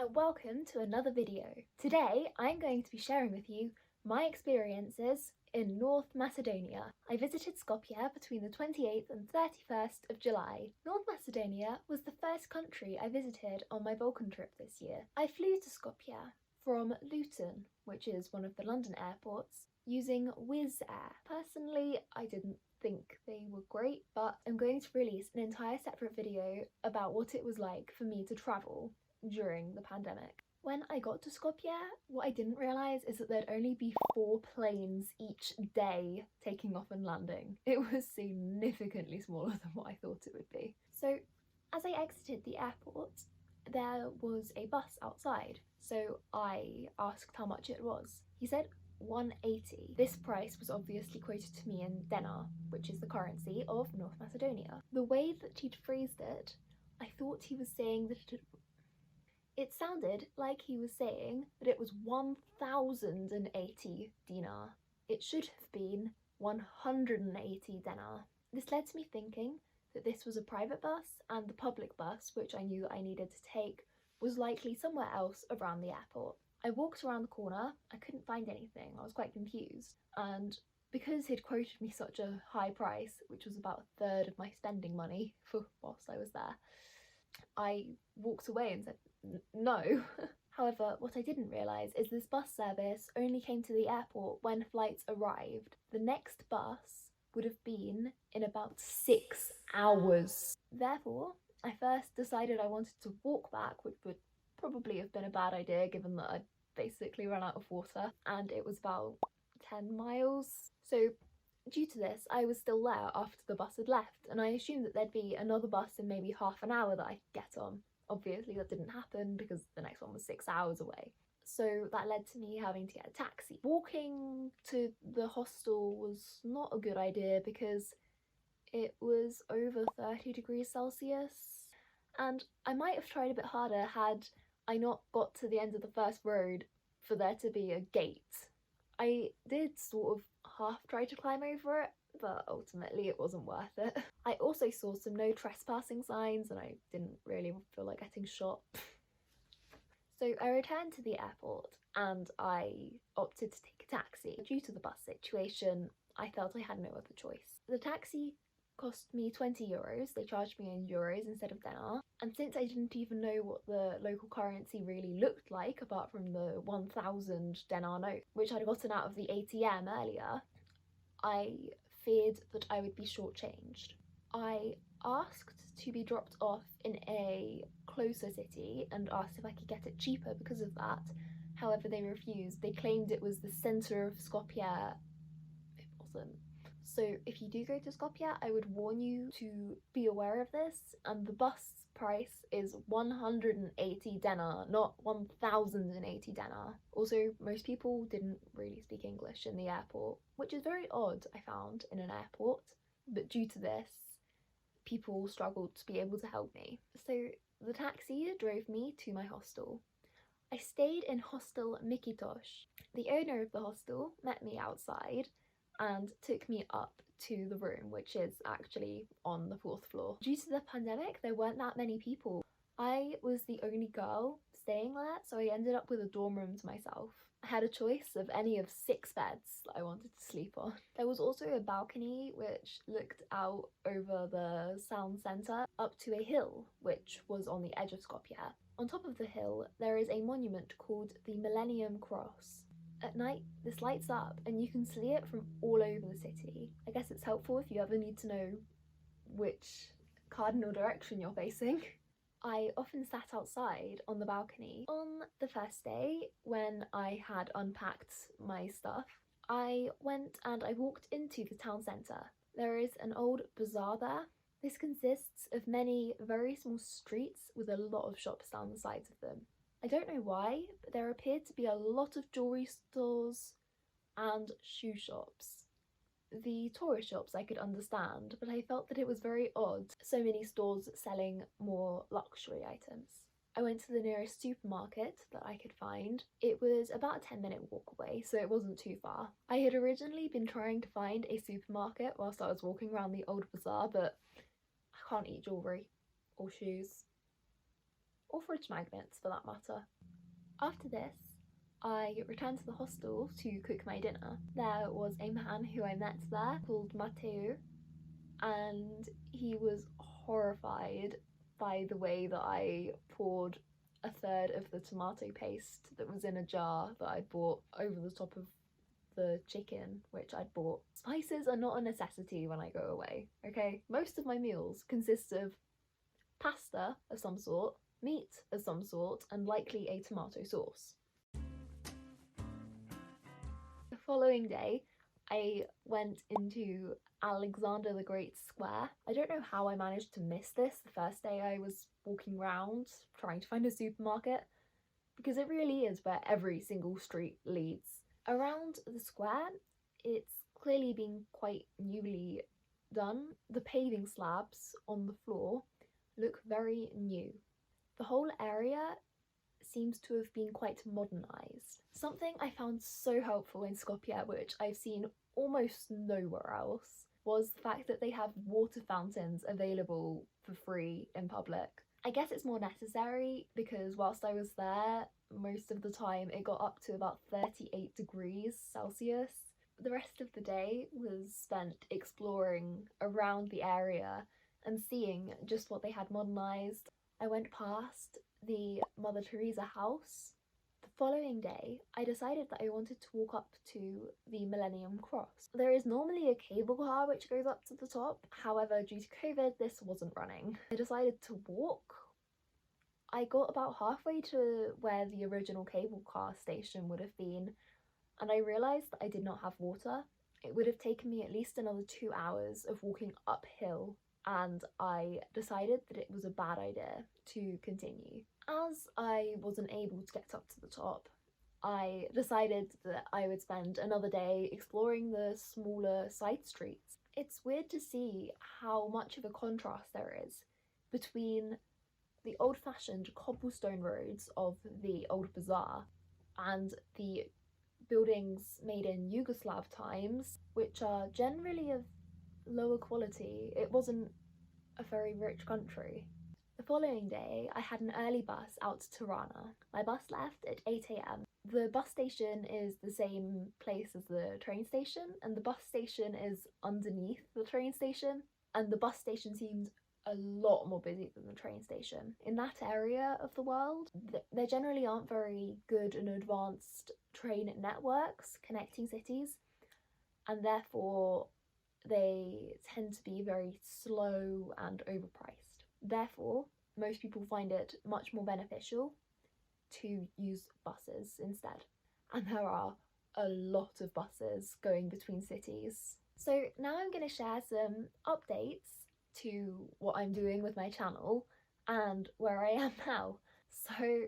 and welcome to another video. Today I'm going to be sharing with you my experiences in North Macedonia. I visited Skopje between the 28th and 31st of July. North Macedonia was the first country I visited on my Balkan trip this year. I flew to Skopje from Luton, which is one of the London airports, using Wizz Air. Personally, I didn't think they were great, but I'm going to release an entire separate video about what it was like for me to travel during the pandemic. When I got to Skopje, what I didn't realise is that there'd only be 4 planes each day taking off and landing. It was significantly smaller than what I thought it would be. So as I exited the airport, there was a bus outside, so I asked how much it was. He said 180. This price was obviously quoted to me in denar, which is the currency of North Macedonia. The way that he'd phrased it, I thought he was saying that it sounded like he was saying that it was 1080 dinar. It should have been 180 denar. This led to me thinking that this was a private bus, and the public bus, which I knew that I needed to take, was likely somewhere else around the airport. I walked around the corner, I couldn't find anything, I was quite confused, and because he'd quoted me such a high price, which was about a third of my spending money for whilst I was there, I walked away and said no. However, what I didn't realise is this bus service only came to the airport when flights arrived. The next bus would have been in about 6 hours. Therefore, I first decided I wanted to walk back, which would probably have been a bad idea given that I'd basically run out of water, and it was about 10 miles. So due to this, I was still there after the bus had left, and I assumed that there'd be another bus in maybe half an hour that I could get on. Obviously that didn't happen because the next one was 6 hours away. So that led to me having to get a taxi. Walking to the hostel was not a good idea because it was over 30 degrees Celsius, and I might have tried a bit harder had I not got to the end of the first road for there to be a gate. I did sort of half try to climb over it, but ultimately it wasn't worth it. I also saw some no trespassing signs, and I didn't really feel like getting shot. So I returned to the airport and I opted to take a taxi. Due to the bus situation, I felt I had no other choice. The taxi cost me 20 euros. They charged me in euros instead of denar. And since I didn't even know what the local currency really looked like, apart from the 1000 denar note, which I'd gotten out of the ATM earlier, I feared that I would be shortchanged. I asked to be dropped off in a closer city and asked if I could get it cheaper because of that. However, they refused. They claimed it was the centre of Skopje. It wasn't. So if you do go to Skopje, I would warn you to be aware of this, and the bus price is 180 denar, not 1080 denar. Also, most people didn't really speak English in the airport, which is very odd, I found, in an airport, but due to this, people struggled to be able to help me. So the taxi drove me to my hostel. I stayed in Hostel Mickitos. The owner of the hostel met me outside and took me up to the room, which is actually on the 4th floor. Due to the pandemic, there weren't that many people. I was the only girl staying there, so I ended up with a dorm room to myself. I had a choice of any of 6 beds that I wanted to sleep on. There was also a balcony which looked out over the sound centre up to a hill which was on the edge of Skopje. On top of the hill there is a monument called the Millennium Cross. At night this lights up and you can see it from all over the city. I guess it's helpful if you ever need to know which cardinal direction you're facing. I often sat outside on the balcony. On the first day, when I had unpacked my stuff, I went and I walked into the town centre. There is an old bazaar there. This consists of many very small streets with a lot of shops down the sides of them. I don't know why, but there appeared to be a lot of jewellery stores and shoe shops. The tourist shops I could understand, but I felt that it was very odd, so many stores selling more luxury items. I went to the nearest supermarket that I could find. It was about a 10-minute walk away, so it wasn't too far. I had originally been trying to find a supermarket whilst I was walking around the old bazaar, but I can't eat jewellery or shoes. or fridge magnets for that matter. After this, I returned to the hostel to cook my dinner. There was a man who I met there called Matteo, and he was horrified by the way that I poured a third of the tomato paste that was in a jar that I'd bought over the top of the chicken which I'd bought. Spices are not a necessity when I go away, okay? Most of my meals consist of pasta of some sort, meat of some sort, and likely a tomato sauce. The following day, I went into Alexander the Great's Square. I don't know how I managed to miss this the first day I was walking around trying to find a supermarket, because it really is where every single street leads. Around the square, it's clearly been quite newly done. The paving slabs on the floor look very new. The whole area seems to have been quite modernised. Something I found so helpful in Skopje, which I've seen almost nowhere else, was the fact that they have water fountains available for free in public. I guess it's more necessary because whilst I was there, most of the time it got up to about 38 degrees Celsius. The rest of the day was spent exploring around the area and seeing just what they had modernised. I went past the Mother Teresa house. The following day, I decided that I wanted to walk up to the Millennium Cross. There is normally a cable car which goes up to the top, however, due to COVID, this wasn't running. I decided to walk. I got about halfway to where the original cable car station would have been, and I realised that I did not have water. It would have taken me at least another 2 hours of walking uphill, and I decided that it was a bad idea to continue. As I wasn't able to get up to the top, I decided that I would spend another day exploring the smaller side streets. It's weird to see how much of a contrast there is between the old-fashioned cobblestone roads of the old bazaar and the buildings made in Yugoslav times, which are generally of lower quality. It wasn't a very rich country. The following day, I had an early bus out to Tirana. My bus left at 8 AM. The bus station is the same place as the train station, and the bus station is underneath the train station, and the bus station seemed a lot more busy than the train station. In that area of the world, there generally aren't very good and advanced train networks connecting cities, and therefore they tend to be very slow and overpriced. Therefore, most people find it much more beneficial to use buses instead. And there are a lot of buses going between cities. So now I'm going to share some updates to what I'm doing with my channel and where I am now. So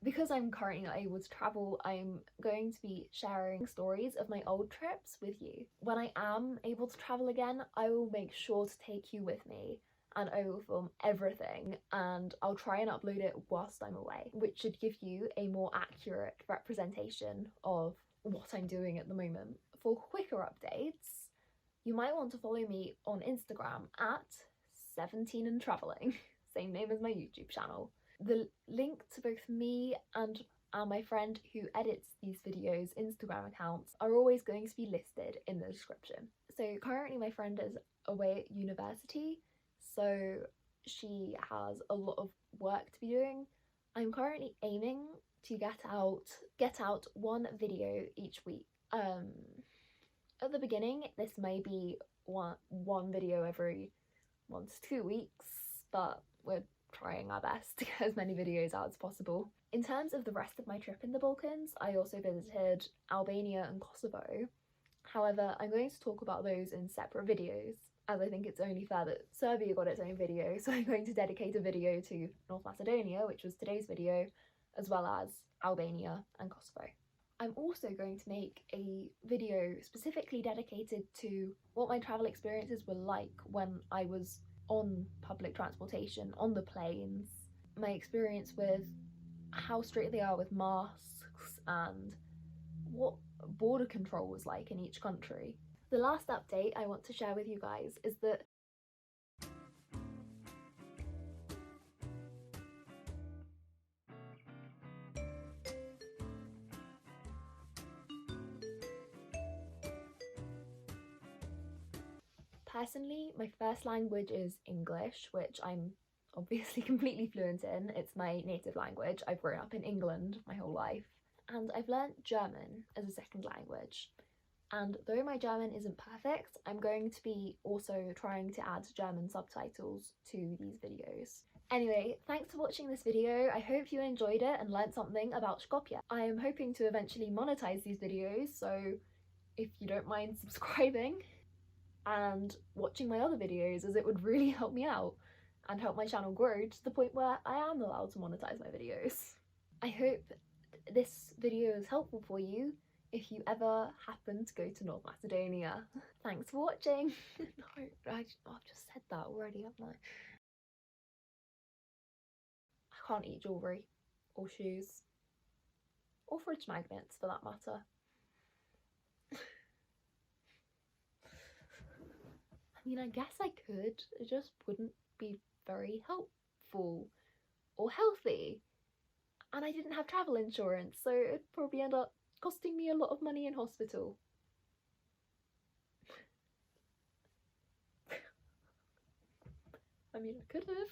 because I'm currently not able to travel, I'm going to be sharing stories of my old trips with you. When I am able to travel again, I will make sure to take you with me, and I will film everything, and I'll try and upload it whilst I'm away, which should give you a more accurate representation of what I'm doing at the moment. For quicker updates, you might want to follow me on Instagram at 17andtraveling, same name as my YouTube channel. The link to both me and my friend who edits these videos' Instagram accounts are always going to be listed in the description. So currently my friend is away at university, so she has a lot of work to be doing. I'm currently aiming to get out one video each week. At the beginning, this may be one video every 1 to 2 weeks, but we're trying our best to get as many videos out as possible. In terms of the rest of my trip in the Balkans, I also visited Albania and Kosovo. However, I'm going to talk about those in separate videos, as I think it's only fair that Serbia got its own video, so I'm going to dedicate a video to North Macedonia, which was today's video, as well as Albania and Kosovo. I'm also going to make a video specifically dedicated to what my travel experiences were like when I was on public transportation, on the planes, my experience with how strict they are with masks and what border control was like in each country. The last update I want to share with you guys is that Personally, my first language is English, which I'm obviously completely fluent in. It's my native language. I've grown up in England my whole life. And I've learnt German as a second language. And though my German isn't perfect, I'm going to be also trying to add German subtitles to these videos. Anyway, thanks for watching this video. I hope you enjoyed it and learnt something about Skopje. I am hoping to eventually monetize these videos, so if you don't mind subscribing and watching my other videos, as it would really help me out and help my channel grow to the point where I am allowed to monetize my videos. I hope this video is helpful for you if you ever happen to go to North Macedonia. Thanks for watching. No, I've just said that already, haven't I? I can't eat jewellery or shoes or fridge magnets for that matter. I mean, I guess I could, it just wouldn't be very helpful or healthy. And I didn't have travel insurance, so it'd probably end up costing me a lot of money in hospital. I mean, I could have.